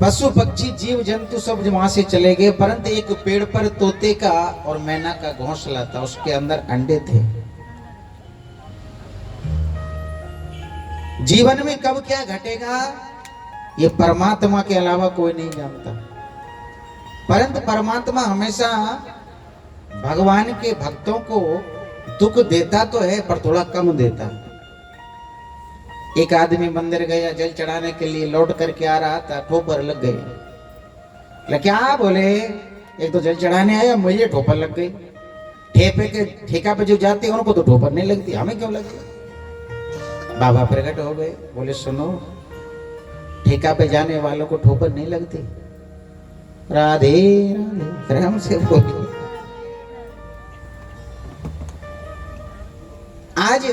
पशु पक्षी जीव जंतु सब वहां से चले गए, परंतु एक पेड़ पर तोते का और मैना का घोंसला था, उसके अंदर अंडे थे। जीवन में कब क्या घटेगा ये परमात्मा के अलावा कोई नहीं जानता, परंतु परमात्मा हमेशा भगवान के भक्तों को दुख देता तो है पर थोड़ा कम देता। एक आदमी मंदिर गया जल चढ़ाने के लिए, लौट करके आ रहा था, ठोपर लग गई। क्या बोले, एक तो जल चढ़ाने आया, मुझे ठोपर लग गई। ठेपे के ठेका पे जो जाते हैं उनको तो ठोपर नहीं लगती, हमें क्यों लगती? बाबा प्रकट हो गए, बोले सुनो, ठेका पे जाने वालों को ठोपर नहीं लगती। राधे राधे प्रेम से बोले। आज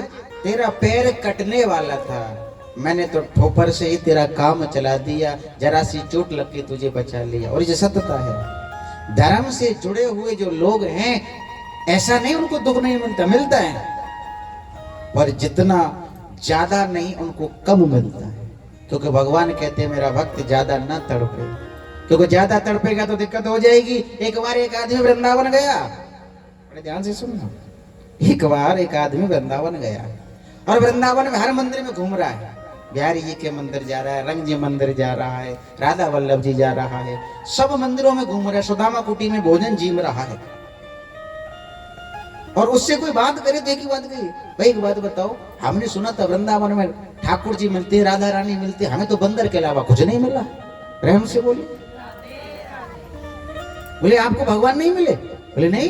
तेरा पैर कटने वाला था, मैंने तो ठोपर से ही तेरा काम चला दिया, जरा सी चोट लग के तुझे बचा लिया। और ये सत्यता है, धर्म से जुड़े हुए जो लोग हैं ऐसा नहीं उनको दुख नहीं मिलता, मिलता है, पर जितना ज्यादा नहीं उनको कम मिलता है। क्योंकि भगवान कहते हैं मेरा भक्त ज्यादा ना तड़पे, क्योंकि ज्यादा तड़पेगा तो दिक्कत हो जाएगी। एक बार एक आदमी वृंदावन गया, बड़े ध्यान से सुनना, एक बार एक आदमी वृंदावन गया और वृंदावन में हर मंदिर में घूम रहा है। बिहारी जी के मंदिर जा रहा है, रंग जी मंदिर जा रहा है, राधा वल्लभ जी जा रहा है, सब मंदिरों में घूम रहा है, सुदामा कुटी में भोजन जीम रहा है। और उससे कोई बात करे तो एक ही बात कही, भाई एक बात बताओ, हमने सुना था वृंदावन में ठाकुर जी मिलते हैं, राधा रानी मिलती है, हमें तो बंदर के अलावा कुछ नहीं मिला। प्रेम से बोले, बोले आपको भगवान नहीं मिले? बोले नहीं,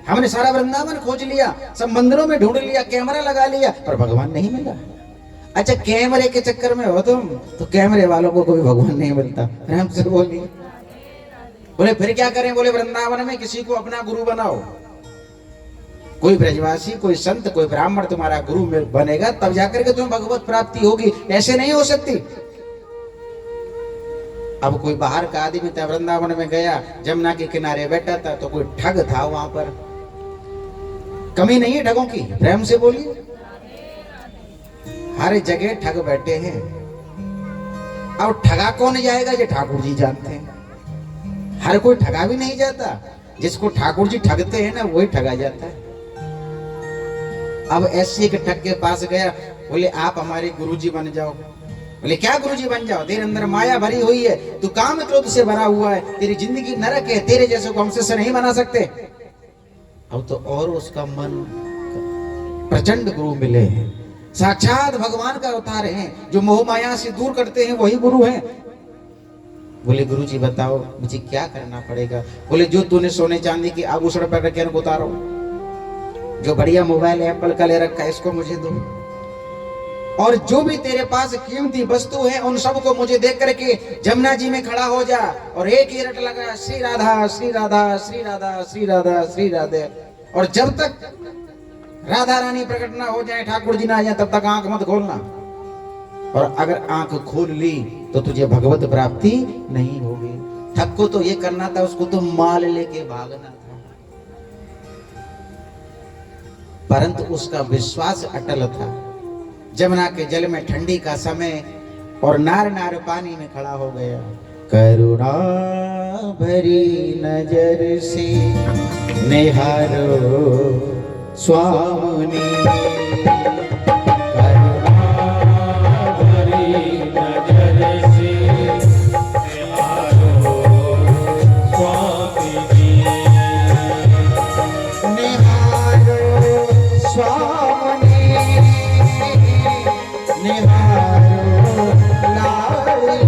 हमने सारा वृंदावन खोज लिया, सब मंदिरों में ढूंढ लिया, कैमरा लगा लिया, पर भगवान नहीं मिला। अच्छा, कैमरे के चक्कर में हो तुम, तो कैमरे वालों को कोई भगवान नहीं मिलता। प्रेम से बोलिए। बोले फिर क्या करें? बोले वृंदावन में किसी को अपना गुरु बनाओ, कोई ब्रजवासी, कोई संत, कोई ब्राह्मण तुम्हारा गुरु बनेगा, तब जाकर के तुम्हें भगवत प्राप्ति होगी, ऐसे नहीं हो सकती। अब कोई बाहर का आदमी था, वृंदावन में गया, जमुना के किनारे बैठा था, तो कोई ठग था वहां पर। कमी नहीं है ठगों की, प्रेम से बोलिए। हर जगह ठग बैठे हैं। अब ठगा कौन जाएगा? ये ठाकुर जी जानते हैं। हर कोई ठगा भी नहीं जाता, जिसको ठाकुर जी ठगते हैं ना वही ठगा जाता है। अब ऐसे एक ठग के पास गया, बोले आप हमारे गुरुजी बन जाओ। बोले क्या गुरुजी बन जाओ? तेरे अंदर माया भरी हुई है, तू काम क्रोध से भरा हुआ है, तेरी जिंदगी नरक है, तेरे जैसे को हमसे नहीं बना सकते। अब तो और उसका मन प्रचंड गुरु मिले हैं, साक्षात भगवान का अवतार हैं, जो मोह माया से दूर करते हैं वही गुरु हैं। बोले गुरुजी बताओ मुझे क्या करना पड़ेगा? बोले जो तूने सोने चांदी की आभूषण पर रखे उतारो, जो बढ़िया मोबाइल एप्पल का ले रखा है इसको मुझे दो, और जो भी तेरे पास कीमती वस्तु है उन सब को मुझे देख करके जमुना जी में खड़ा हो जा और एक ही रट लगा, श्री राधा श्री राधा श्री राधा श्री राधा श्री राधे। और जब तक राधा रानी प्रकट ना हो जाए, ठाकुर जी ना आ जाए, तब तक आंख मत खोलना। और अगर आंख खोल ली तो तुझे भगवत प्राप्ति नहीं होगी। ठग को तो ये करना था, उसको तो माल लेके भागना था, परंतु उसका विश्वास अटल था। जमुना के जल में ठंडी का समय और नार नार पानी में खड़ा हो गया। करुणा भरी नजर से निहारो स्वामी, करुणा भरी नजर से निहारो स्वामी, निहारो स्वामी, निहारो लाडले,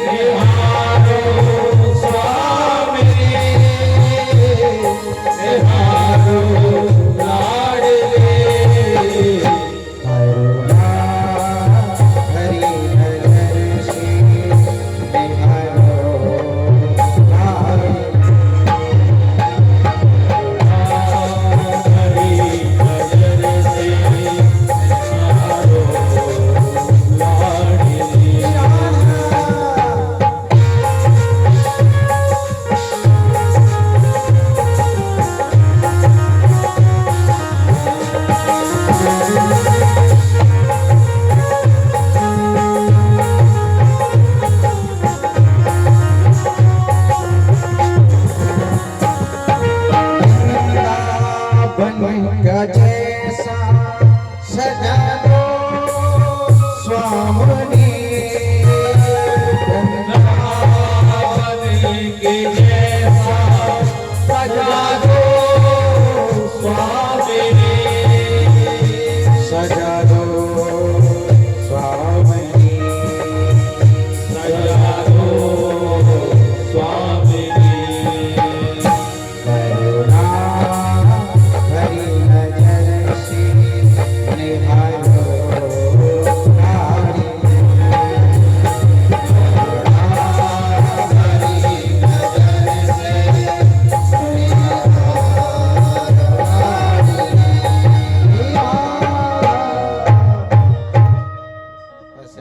निहारो स्वामी, निहारो लाडले।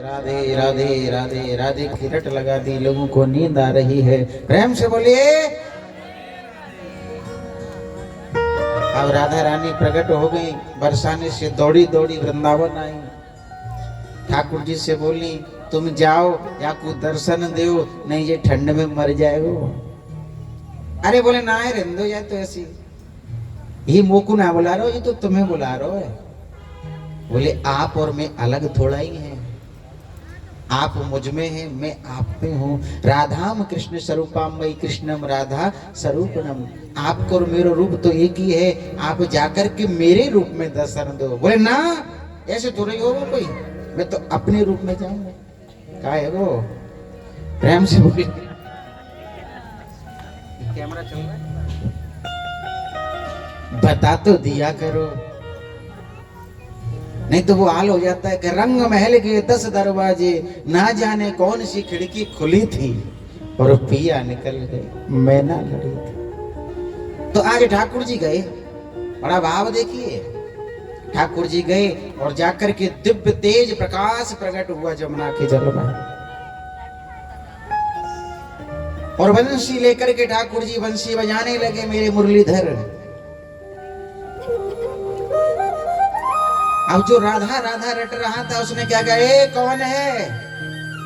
राधे राधे राधे राधे की रट लगा दी, लोगों को नींद आ रही है, प्रेम से बोलिए। अब राधा रानी प्रकट हो गई, बरसाने से दौड़ी दौड़ी वृंदावन आई। ठाकुर जी से बोली तुम जाओ या कुछ दर्शन दो, नहीं ये ठंड में मर जाएगो। अरे बोले ना है रहने दो यार, तो ऐसी ये मोकू ना बुला रहे हो, ये तो तुम्हें बुला रहे हो। बोले आप और मैं अलग थोड़ा ही हैं, आप मुझ में हैं, मैं आप में हूँ। राधाम कृष्ण स्वरूपम मई कृष्णम राधा स्वरूपनम। आपको और मेरा रूप तो एक ही है, आप जाकर के मेरे रूप में दर्शन दो। बोले ना ऐसे थोड़ा ही होगा कोई, मैं तो अपने रूप में जाऊंगा। क्या है वो, प्रेम से बोली। कैमरा चल रहा है, बता तो दिया करो, नहीं तो वो हाल हो जाता है कि रंग महल के 10 दरवाजे, ना जाने कौन सी खिड़की खुली थी और पिया निकल गए, मैं ना लड़ी थी। तो आज ठाकुर जी गए, बड़ा भाव देखिए, ठाकुर जी गए और जाकर के दिव्य तेज प्रकाश प्रकट हुआ जमुना के जल में। और बंसी लेकर के ठाकुर जी बंसी बजाने लगे, मेरे मुरलीधर। अब जो राधा राधा रट रहा था उसने क्या कहा, ए कौन है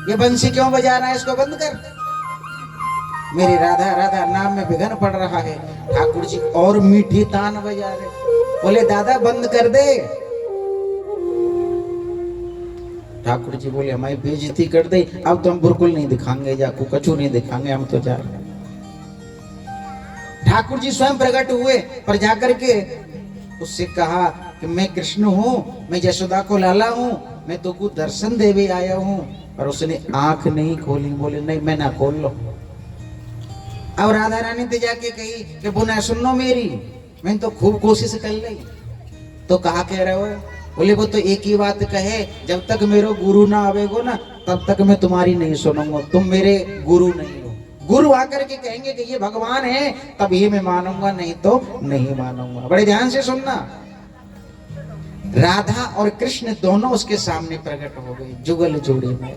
ये बंसी क्यों बजा रहा है, इसको बंद कर। मेरी राधा राधा नाम में विघन पड़ रहा है। ठाकुर जी और मीठी तान बजा रहे, बोले दादा बंद कर दे। ठाकुर जी बोले हमारी बेइज्जती कर दे, अब तो हम बिल्कुल नहीं दिखाएंगे, जाकू कछु नहीं दिखाएंगे, हम तो जा रहे। ठाकुर जी स्वयं प्रकट हुए पर जाकर के उससे कहा कि मैं कृष्ण हूँ, मैं यशोदा को लाला हूँ, मैं तो कुछ दर्शन देवे आया हूँ। पर उसने आंख नहीं खोली, बोले नहीं मैं ना खोल लो। अब राधा रानी ते जाके कही कि बुना सुनो मेरी, मैं तो खूब कोशिश कर ली। तो कहा कह रहे हो, बोले वो तो एक ही बात कहे, जब तक मेरे गुरु ना आवेगो ना तब तक मैं तुम्हारी नहीं सुनूंगा, तुम मेरे गुरु नहीं हो। गुरु आकर के कहेंगे कि ये भगवान है तब ये मैं मानूंगा, नहीं तो नहीं मानूंगा। बड़े ध्यान से सुनना, राधा और कृष्ण दोनों उसके सामने प्रकट हो गए जुगल जोड़ी में।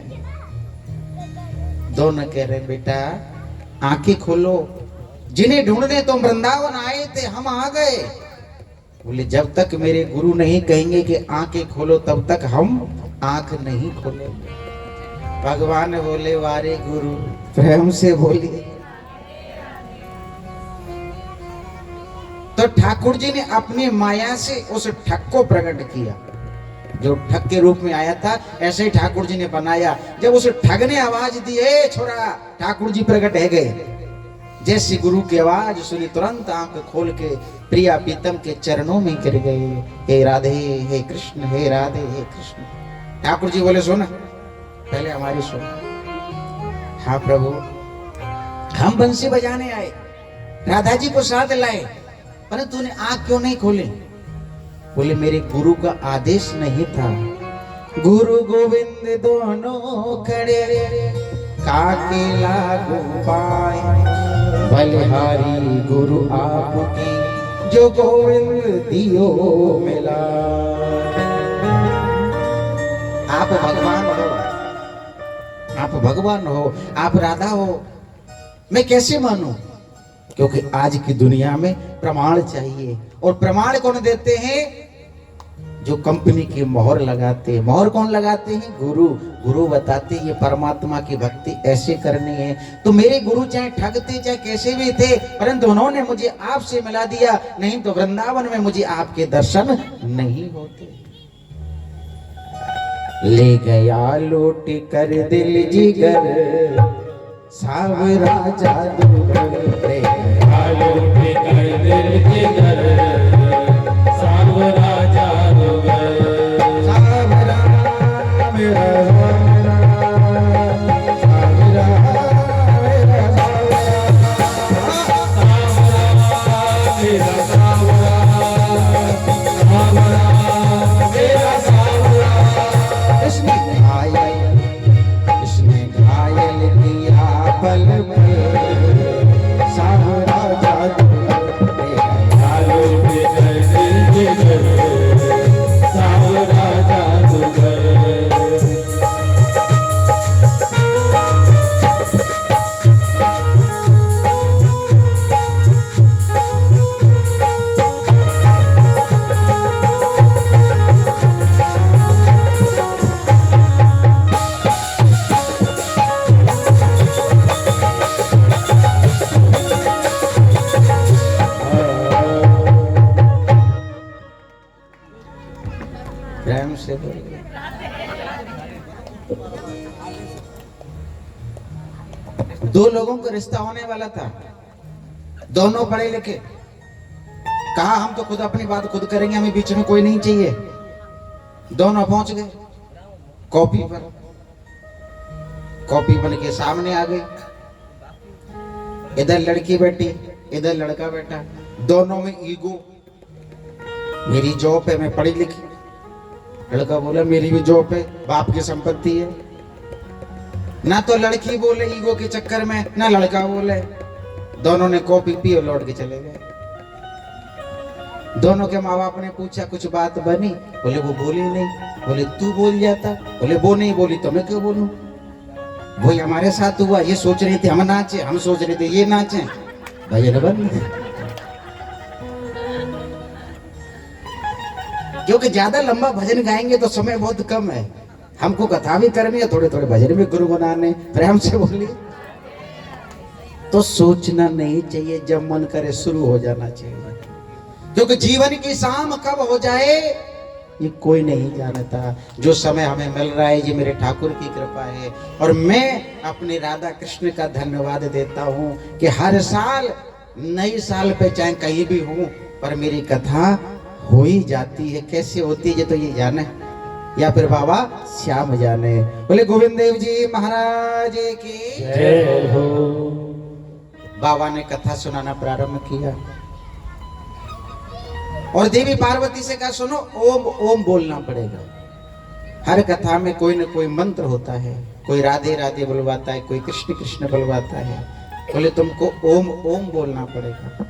दोनों कह रहे बेटा आंखें खोलो, जिन्हें ढूंढने तुम वृंदावन आए थे हम आ गए। बोले जब तक मेरे गुरु नहीं कहेंगे कि आंखें खोलो तब तक हम आंख नहीं खोलेंगे। भगवान बोले वारे गुरु, प्रेम से बोलिए। तो ठाकुर जी ने अपनी माया से उस ठग को प्रकट किया, जो ठग के रूप में आया था ऐसे ही ठाकुर जी ने बनाया। जब उस ठग ने आवाज दी ए छोरा, ठाकुर जी प्रकट है गए। जैसी गुरु की आवाज सुनी तुरंत आंख खोल के प्रिया प्रीतम के चरणों में गिर गए। हे राधे हे कृष्ण, हे राधे हे कृष्ण। ठाकुर जी बोले सुन, पहले हमारी सुन। हाँ प्रभु, हम बंसी बजाने आए, राधा जी को साथ लाए, पर तूने आंख क्यों नहीं खोले? बोले मेरे गुरु का आदेश नहीं था। गुरु गोविंद दोनों खड़े, काके लागू पाए, बलिहारी गुरु आपकी, जो गोविंद दियो मिला। आप भगवान हो, आप भगवान हो, आप राधा हो, मैं कैसे मानूं? क्योंकि आज की दुनिया में प्रमाण चाहिए, और प्रमाण कौन देते हैं? जो कंपनी की मोहर लगाते हैं। मोहर कौन लगाते हैं? गुरु। गुरु बताते हैं ये परमात्मा की भक्ति ऐसे करनी है। तो मेरे गुरु चाहे ठगते चाहे कैसे भी थे, परंतु उन्होंने मुझे आपसे मिला दिया, नहीं तो वृंदावन में मुझे आपके दर्शन नहीं होते। ले गया लूट कर दिल जिगर, सावरा जादूगर। ले गया लूट कर दिल जिगर, सावरा जादूगर। सावरा मेरा सावरा, सावरा मेरा सावरा, सावरा मेरा सावरा, सावरा मेरा सावरा। इसने घायल किया पल में, सावरा जादूगर। ले गया लूट कर दिल जिगर, सावरा जादूगर। दो लोगों का रिश्ता होने वाला था, दोनों पढ़े लिखे। कहा हम तो खुद अपनी बात खुद करेंगे, हमें बीच में कोई नहीं चाहिए। दोनों पहुंच गए कॉपी पर, कॉपी बन के सामने आ गई। इधर लड़की बैठी, इधर लड़का बैठा, दोनों में ईगो। मेरी जॉब है, मैं पढ़ी लिखी। लड़का बोला मेरी भी जॉब है, बाप की संपत्ति है। ना तो लड़की बोले ईगो के चक्कर में, ना लड़का बोले। दोनों ने कॉपी पी और लौट के चले गए। दोनों के माँ बाप ने पूछा कुछ बात बनी? बोले वो बोली नहीं। बोले तू बोल जाता। बोले वो नहीं बोली तो मैं क्यों बोलूं? वही हमारे साथ हुआ, ये सोच रहे थे हम नाचे, हम सोच रहे थे ये नाचे। भजन बंद। क्योंकि ज्यादा लंबा भजन गाएंगे तो समय बहुत कम है, हमको कथा भी करनी है, थोड़े थोड़े भजन भी गुनगुनाने। प्रेम से बोलिए। तो सोचना नहीं चाहिए, जब मन करे शुरू हो जाना चाहिए, क्योंकि जीवन की शाम कब हो जाए ये कोई नहीं जानता। जो समय हमें मिल रहा है ये मेरे ठाकुर की कृपा है, और मैं अपने राधा कृष्ण का धन्यवाद देता हूँ कि हर साल नई साल पे चाहे कहीं भी हूँ पर मेरी कथा हो ही जाती है। कैसे होती है तो ये जाने, या फिर बाबा श्याम जाने। बोले गोविंद देव जी महाराज की जय हो। बाबा ने कथा सुनाना प्रारंभ किया और देवी पार्वती से कहा सुनो, ओम ओम बोलना पड़ेगा। हर कथा में कोई न कोई मंत्र होता है, कोई राधे राधे बुलवाता है, कोई कृष्ण कृष्ण बुलवाता है। बोले तुमको ओम ओम बोलना पड़ेगा।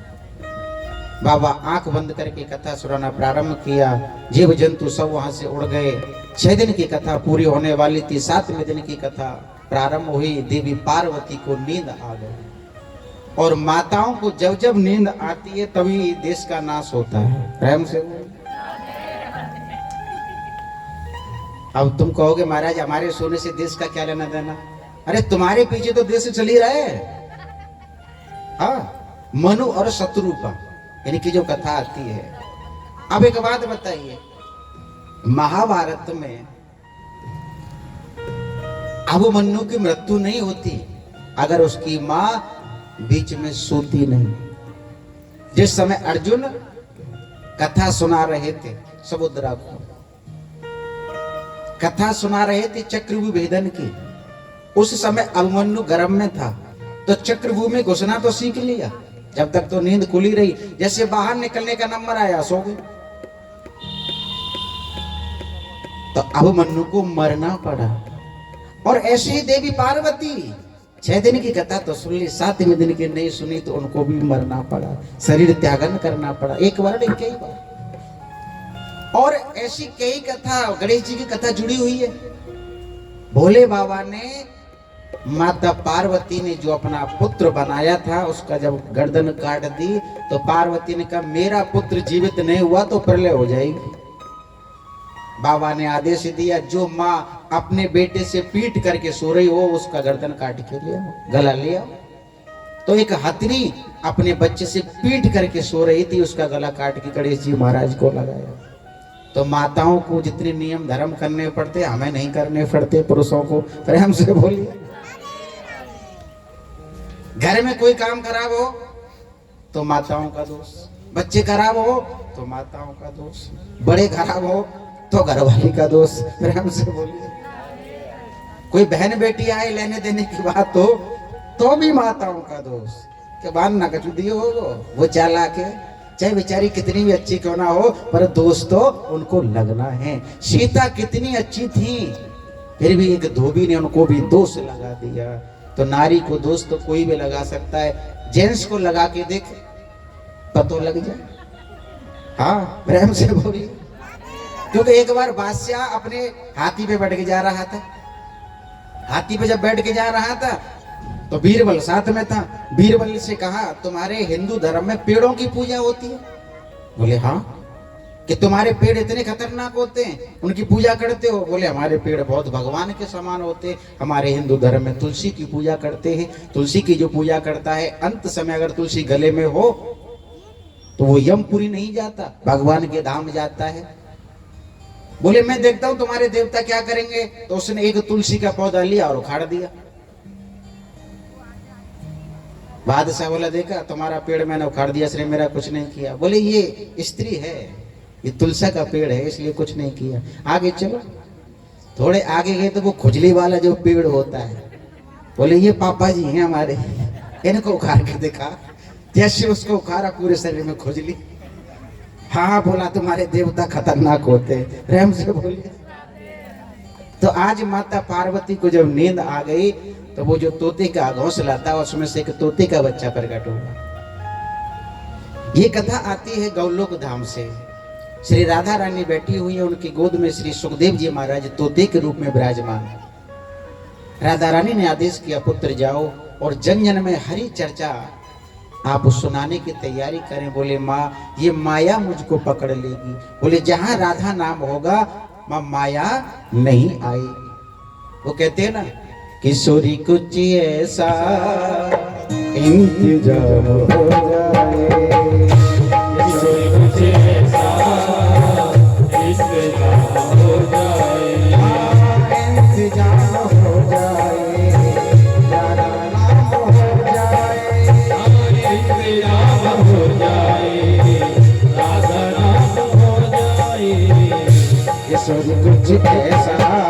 बाबा आंख बंद करके कथा सुनाना प्रारंभ किया। जीव जंतु सब वहां से उड़ गए। 6 दिन की कथा पूरी होने वाली थी, 7वें दिन की कथा प्रारंभ हुई। देवी पार्वती को नींद आ गई, और माताओं को जब जब नींद आती है तभी देश का नाश होता है। प्रेम से। अब तुम कहोगे महाराज हमारे सोने से देश का क्या लेना देना? अरे तुम्हारे पीछे तो देश चल ही रहा है। हाँ, मनु और शत्रुपा यानी कि जो कथा आती है। अब एक बात बताइए, महाभारत में अभिमन्यु की मृत्यु नहीं होती अगर उसकी मां बीच में सोती नहीं। जिस समय अर्जुन कथा सुना रहे थे समुद्रा को, कथा सुना रहे थे चक्रव्यूह भेदन की, उस समय अभिमन्यु गर्भ में था, तो चक्रव्यूह में घुसना तो सीख लिया। जब तक तो नींद खुली रही, जैसे बाहर निकलने का नंबर आया सो गए। तो अभिमन्यु को मरना पड़ा। और ऐसे ही देवी पार्वती 6 दिन की कथा तो सुन ली, 7वें दिन की नहीं सुनी तो उनको भी मरना पड़ा, शरीर त्यागन करना पड़ा। एक बार नहीं कई बार। और ऐसी कई कथा, गणेश जी की कथा जुड़ी हुई है। भोले बाबा ने माता पार्वती ने जो अपना पुत्र बनाया था उसका जब गर्दन काट दी तो पार्वती ने कहा मेरा पुत्र जीवित नहीं हुआ तो प्रलय हो जाएगी। बाबा ने आदेश दिया जो माँ अपने बेटे से पीट करके सो रही हो उसका गर्दन काट के लिया, गला लिया। तो एक हथनी अपने बच्चे से पीट करके सो रही थी, उसका गला काट के गणेश जी महाराज को लगाया। तो माताओं को जितने नियम धर्म करने पड़ते हमें नहीं करने पड़ते पुरुषों को। प्रेम से बोलिए। घर में कोई काम खराब हो तो माताओं का दोष, बच्चे खराब हो तो माताओं का दोष, बड़े खराब हो तो घरवाली का दोष। प्रेम से बोलिए। कोई बहन बेटी आए लेने देने की बात हो तो भी माताओं का दोष के बाद ना कचू दियो हो, वो चालाक है, चाहे बेचारी कितनी भी अच्छी क्यों ना हो पर दोष तो उनको लगना है। सीता कितनी अच्छी थी फिर भी एक धोबी ने उनको भी दोष लगा दिया। तो नारी को दोष तो कोई भी लगा सकता है, जेंट्स को लगा के देख पतो लग जाए। हाँ प्रेम से बोलिए। क्योंकि एक बार बादशाह अपने हाथी पे बैठ के जा रहा था, हाथी पे जब बैठ के जा रहा था तो बीरबल साथ में था। बीरबल से कहा तुम्हारे हिंदू धर्म में पेड़ों की पूजा होती है? बोले हाँ। कि तुम्हारे पेड़ इतने खतरनाक होते हैं उनकी पूजा करते हो? बोले हमारे पेड़ बहुत भगवान के समान होते हैं, हमारे हिंदू धर्म में तुलसी की पूजा करते हैं। तुलसी की जो पूजा करता है अंत समय अगर तुलसी गले में हो तो वो यमपुरी नहीं जाता, भगवान के धाम जाता है। बोले मैं देखता हूं तुम्हारे देवता क्या करेंगे। तो उसने एक तुलसी का पौधा लिया और उखाड़ दिया। बादशाह बोला देखा तुम्हारा पेड़ मैंने उखाड़ दिया, इसने मेरा कुछ नहीं किया। बोले ये स्त्री है, ये तुलसा का पेड़ है इसलिए कुछ नहीं किया। आगे चलो, थोड़े आगे गए तो वो खुजली वाला जो पेड़ होता है, बोले ये पापा जी हैं हमारे, इनको उखाड़ के देखा। जैसे उसको उखाड़ा पूरे शरीर में खुजली। हाँ बोला तुम्हारे देवता खतरनाक होते, प्रेम से बोलिए। तो आज माता पार्वती को जब नींद आ गई तो वो जो तोते का घोंसला था उसमें से एक तोते का बच्चा प्रकट हुआ। ये कथा आती है गौलोक धाम से। श्री राधा रानी बैठी हुई है, उनकी गोद में श्री सुखदेव जी महाराज तोते के रूप में विराजमान। राधा रानी ने आदेश किया पुत्र जाओ और जन जन में हरि चर्चा आप सुनाने की तैयारी करें। बोले माँ ये माया मुझको पकड़ लेगी। बोले जहां राधा नाम होगा माँ माया नहीं आई। वो कहते हैं ना किशोरी कुछ ऐसा इंतजाम हो जाए, किशोरी कुछ ऐसा इंतजाम हो जाए, इंतजाम हो जाए, राधा नाम हो जाए, इंतजाम हो जाए, राधा नाम हो जाए, किशोरी कुछ ऐसा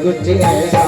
कुछ ऐसा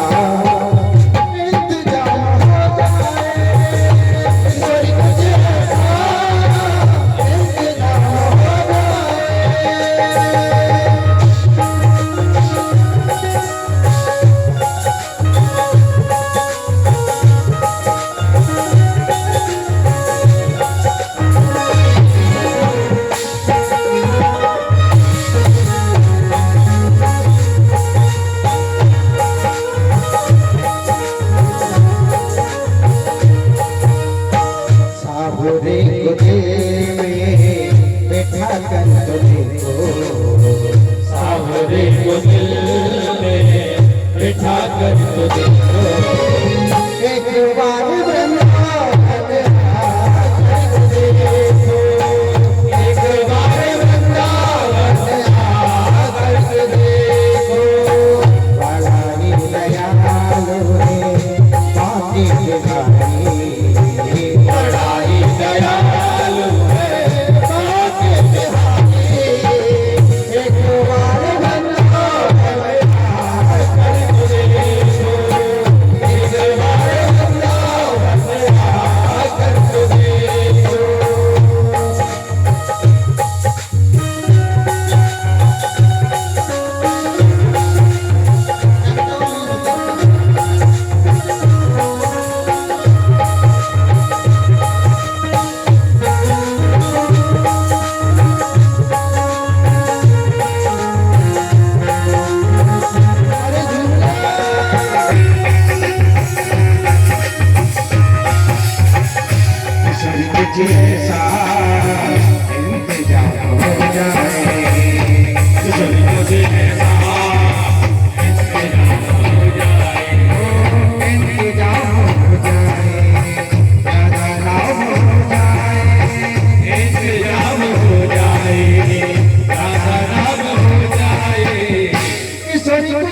Sorry,